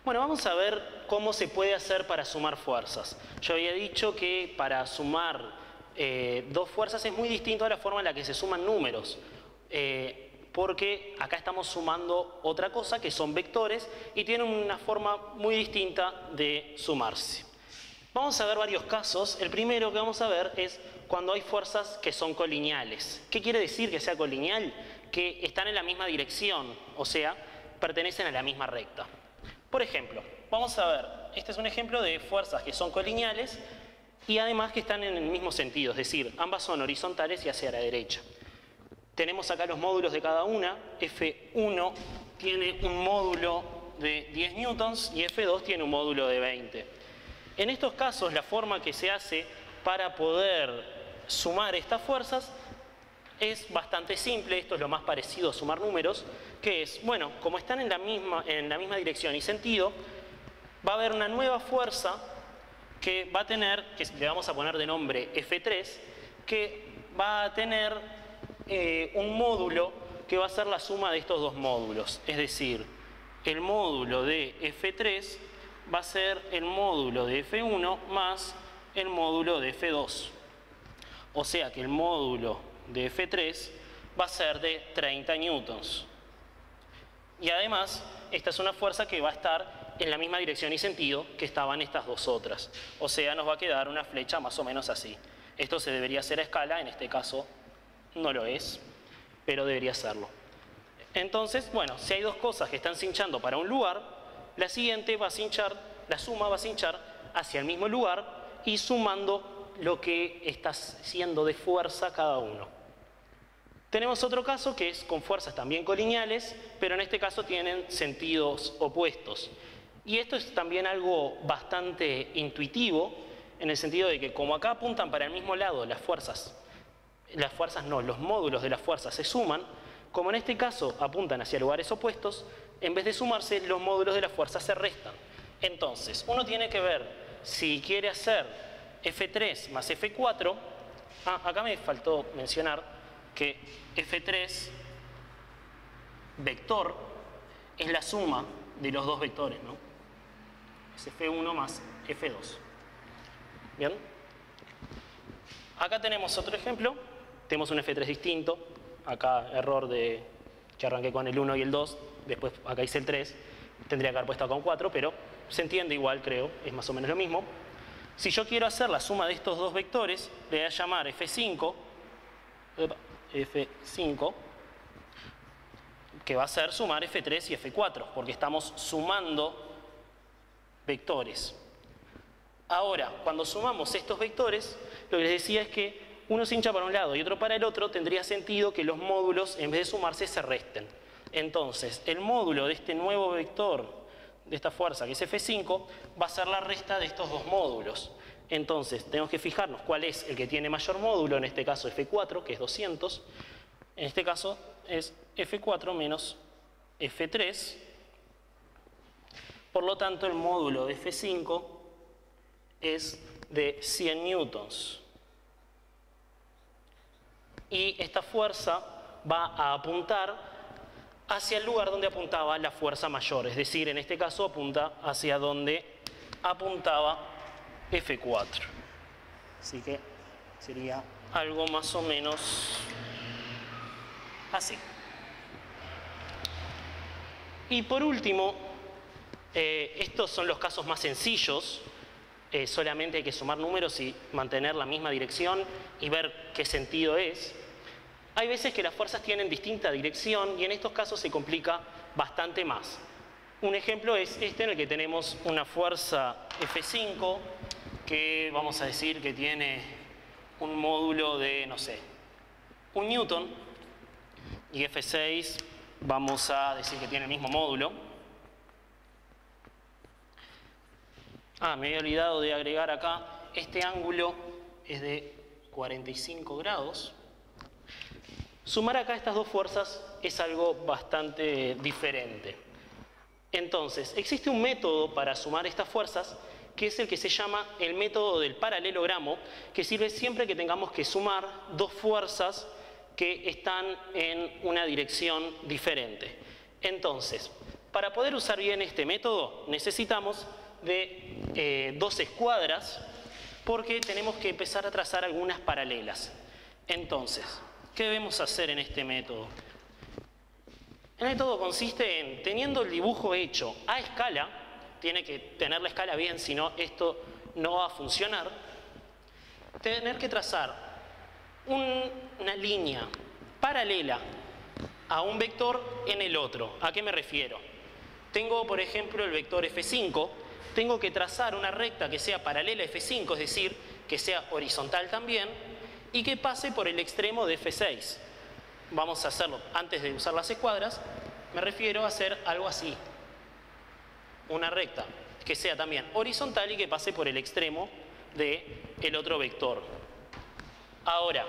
Bueno, vamos a ver cómo se puede hacer para sumar fuerzas. Yo había dicho que para sumar dos fuerzas es muy distinto a la forma en la que se suman números. Porque acá estamos sumando otra cosa que son vectores y tienen una forma muy distinta de sumarse. Vamos a ver varios casos. El primero que vamos a ver es cuando hay fuerzas que son colineales. ¿Qué quiere decir que sea colineal? Que están en la misma dirección, o sea, pertenecen a la misma recta. Por ejemplo, vamos a ver, este es un ejemplo de fuerzas que son colineales y además que están en el mismo sentido, es decir, ambas son horizontales y hacia la derecha. Tenemos acá los módulos de cada una. F1 tiene un módulo de 10 newtons y F2 tiene un módulo de 20. En estos casos, la forma que se hace para poder sumar estas fuerzas es bastante simple. Esto es lo más parecido a sumar números, que es, bueno, como están en la misma dirección y sentido, va a haber una nueva fuerza que va a tener, que le vamos a poner de nombre F3, que va a tener un módulo que va a ser la suma de estos dos módulos. Es decir, el módulo de F3 va a ser el módulo de F1 más el módulo de F2. O sea que el módulo de F3 va a ser de 30 newtons. Y además, esta es una fuerza que va a estar en la misma dirección y sentido que estaban estas dos otras. O sea, nos va a quedar una flecha más o menos así. Esto se debería hacer a escala, en este caso no lo es, pero debería serlo. Entonces, bueno, si hay dos cosas que están cinchando para un lugar, la siguiente va a cinchar, la suma va a cinchar hacia el mismo lugar y sumando lo que está siendo de fuerza cada uno. Tenemos otro caso que es con fuerzas también colineales, pero en este caso tienen sentidos opuestos. Y esto es también algo bastante intuitivo, en el sentido de que como acá apuntan para el mismo lado los módulos de las fuerzas se suman, como en este caso apuntan hacia lugares opuestos, en vez de sumarse, los módulos de las fuerzas se restan. Entonces, uno tiene que ver si quiere hacer F3 más F4. Acá me faltó mencionar que F3 vector es la suma de los dos vectores, ¿no? Es F1 más F2. ¿Bien? Acá tenemos otro ejemplo. Tenemos un F3 distinto. Acá error de que arranqué con el 1 y el 2. Después acá hice el 3. Tendría que haber puesto con 4, pero se entiende igual, creo. Es más o menos lo mismo. Si yo quiero hacer la suma de estos dos vectores, le voy a llamar F5, que va a ser sumar F3 y F4, porque estamos sumando vectores. Ahora, cuando sumamos estos vectores, lo que les decía es que uno se hincha para un lado y otro para el otro, tendría sentido que los módulos, en vez de sumarse, se resten. Entonces, el módulo de este nuevo vector, de esta fuerza, que es F5, va a ser la resta de estos dos módulos. Entonces, tenemos que fijarnos cuál es el que tiene mayor módulo, en este caso F4, que es 200. En este caso es F4 menos F3. Por lo tanto, el módulo de F5 es de 100 newtons. Y esta fuerza va a apuntar hacia el lugar donde apuntaba la fuerza mayor. Es decir, en este caso apunta hacia donde apuntaba F4. Así que sería algo más o menos así. Y por último, estos son los casos más sencillos. Solamente hay que sumar números y mantener la misma dirección y ver qué sentido es. Hay veces que las fuerzas tienen distinta dirección y en estos casos se complica bastante más. Un ejemplo es este, en el que tenemos una fuerza F5 que vamos a decir que tiene un módulo de, no sé, 1 newton, y F6 vamos a decir que tiene el mismo módulo. Me había olvidado de agregar acá, este ángulo es de 45 grados. Sumar acá estas dos fuerzas es algo bastante diferente. Entonces, existe un método para sumar estas fuerzas, que es el que se llama el método del paralelogramo, que sirve siempre que tengamos que sumar dos fuerzas que están en una dirección diferente. Entonces, Para poder usar bien este método necesitamos de 2 escuadras porque tenemos que empezar a trazar algunas paralelas. Entonces, ¿qué debemos hacer en este método? El método consiste en, teniendo el dibujo hecho a escala, tiene que tener la escala bien, si no esto no va a funcionar, tener que trazar una línea paralela a un vector en el otro. ¿A qué me refiero? Tengo, por ejemplo, el vector F5, tengo que trazar una recta que sea paralela a F5, es decir, que sea horizontal también, y que pase por el extremo de F6. Vamos a hacerlo antes de usar las escuadras, me refiero a hacer algo así. Una recta que sea también horizontal y que pase por el extremo del otro vector. Ahora,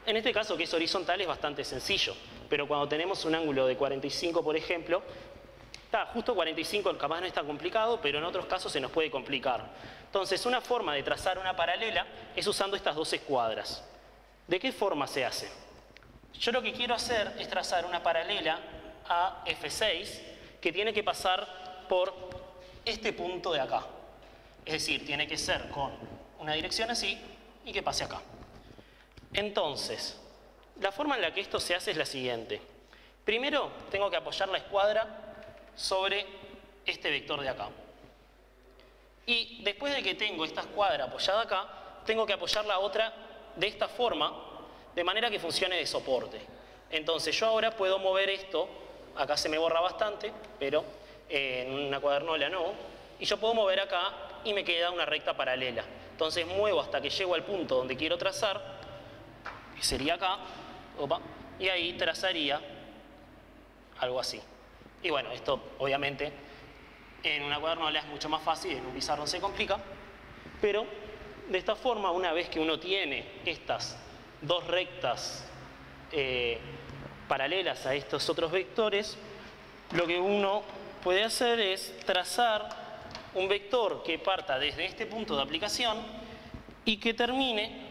en este caso que es horizontal es bastante sencillo, pero cuando tenemos un ángulo de 45, por ejemplo, justo 45 capaz no es tan complicado, pero en otros casos se nos puede complicar. Entonces, una forma de trazar una paralela es usando estas 2 escuadras. ¿De qué forma se hace? Yo lo que quiero hacer es trazar una paralela a F6 que tiene que pasar por este punto de acá. Es decir, tiene que ser con una dirección así y que pase acá. Entonces, la forma en la que esto se hace es la siguiente. Primero, tengo que apoyar la escuadra sobre este vector de acá. Y después de que tengo esta escuadra apoyada acá, tengo que apoyar la otra de esta forma, de manera que funcione de soporte. Entonces yo ahora puedo mover esto, acá se me borra bastante, pero en una cuadernola no, y yo puedo mover acá y me queda una recta paralela. Entonces muevo hasta que llego al punto donde quiero trazar, que sería acá, y ahí trazaría algo así. Y bueno, esto obviamente en una cuadernola es mucho más fácil, en un pizarrón se complica, pero de esta forma, una vez que uno tiene estas 2 rectas paralelas a estos otros vectores, lo que uno puede hacer es trazar un vector que parta desde este punto de aplicación y que termine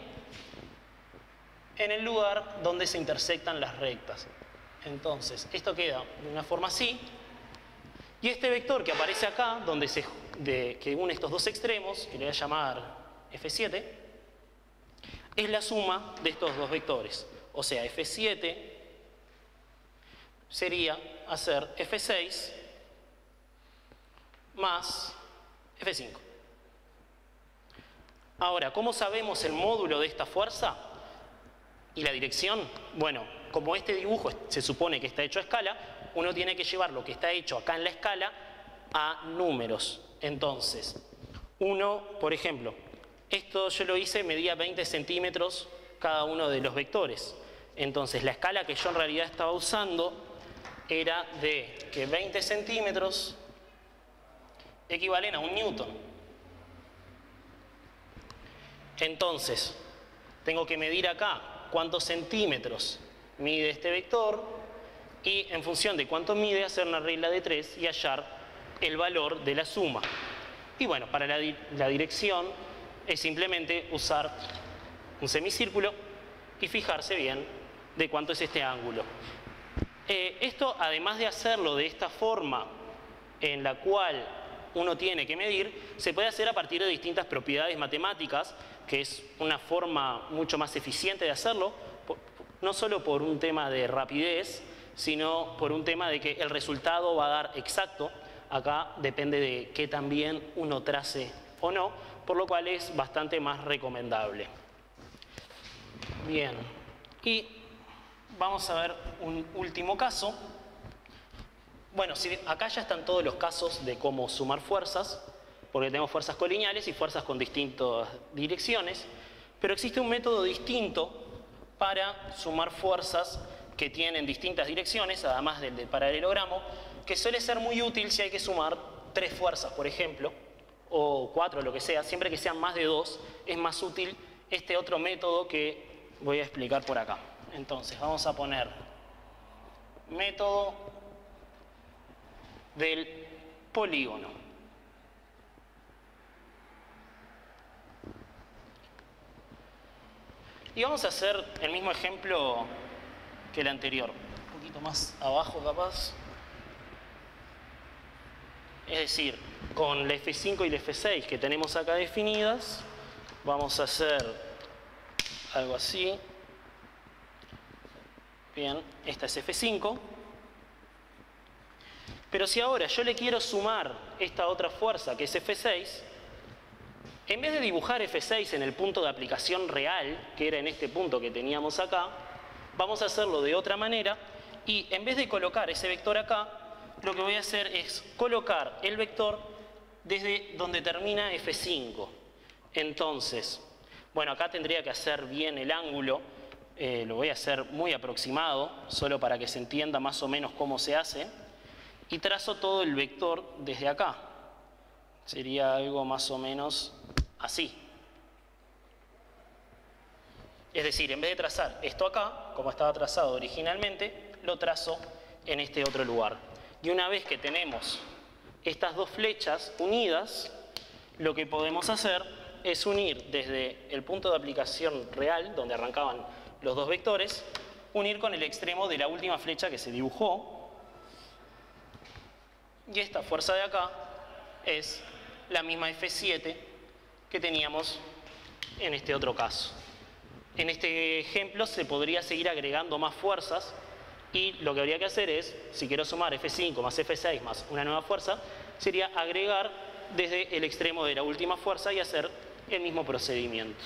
en el lugar donde se intersectan las rectas. Entonces, esto queda de una forma así, y este vector que aparece acá, que une estos 2 extremos, que le voy a llamar F7, es la suma de estos 2 vectores. O sea, F7 sería hacer F6 más F5. Ahora, ¿cómo sabemos el módulo de esta fuerza y la dirección? Bueno, como este dibujo se supone que está hecho a escala, uno tiene que llevar lo que está hecho acá en la escala a números. Entonces, por ejemplo, esto yo lo hice, medía 20 centímetros cada uno de los vectores. Entonces, la escala que yo en realidad estaba usando era de que 20 centímetros equivalen a 1 newton. Entonces, tengo que medir acá cuántos centímetros mide este vector y en función de cuánto mide hacer una regla de 3 y hallar el valor de la suma. Y bueno, para la dirección es simplemente usar un semicírculo y fijarse bien de cuánto es este ángulo. Esto, además de hacerlo de esta forma en la cual uno tiene que medir, se puede hacer a partir de distintas propiedades matemáticas, que es una forma mucho más eficiente de hacerlo, no solo por un tema de rapidez, sino por un tema de que el resultado va a dar exacto. Acá depende de qué tan bien uno trace o no, por lo cual es bastante más recomendable. Bien, y vamos a ver un último caso. Bueno, acá ya están todos los casos de cómo sumar fuerzas, porque tenemos fuerzas colineales y fuerzas con distintas direcciones, pero existe un método distinto para sumar fuerzas que tienen distintas direcciones, además del paralelogramo, que suele ser muy útil si hay que sumar 3 fuerzas, por ejemplo, o 4, lo que sea. Siempre que sean más de 2, es más útil este otro método que voy a explicar por acá. Entonces, vamos a poner método del polígono. Y vamos a hacer el mismo ejemplo que el anterior. Un poquito más abajo, capaz. Es decir, con la F5 y la F6 que tenemos acá definidas, vamos a hacer algo así. Bien, esta es F5. Pero si ahora yo le quiero sumar esta otra fuerza que es F6, en vez de dibujar F6 en el punto de aplicación real, que era en este punto que teníamos acá, vamos a hacerlo de otra manera y en vez de colocar ese vector acá, lo que voy a hacer es colocar el vector desde donde termina F5. Entonces, bueno, acá tendría que hacer bien el ángulo, lo voy a hacer muy aproximado, solo para que se entienda más o menos cómo se hace, y trazo todo el vector desde acá. Sería algo más o menos así. Es decir, en vez de trazar esto acá, como estaba trazado originalmente, lo trazo en este otro lugar. Y una vez que tenemos estas dos flechas unidas, lo que podemos hacer es unir desde el punto de aplicación real, donde arrancaban los dos vectores, unir con el extremo de la última flecha que se dibujó. Y esta fuerza de acá es la misma F7 que teníamos en este otro caso. En este ejemplo se podría seguir agregando más fuerzas y lo que habría que hacer es, si quiero sumar F5 más F6 más una nueva fuerza, sería agregar desde el extremo de la última fuerza y hacer el mismo procedimiento.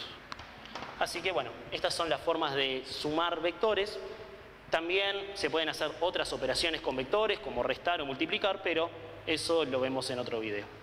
Así que bueno, estas son las formas de sumar vectores. También se pueden hacer otras operaciones con vectores, como restar o multiplicar, pero eso lo vemos en otro video.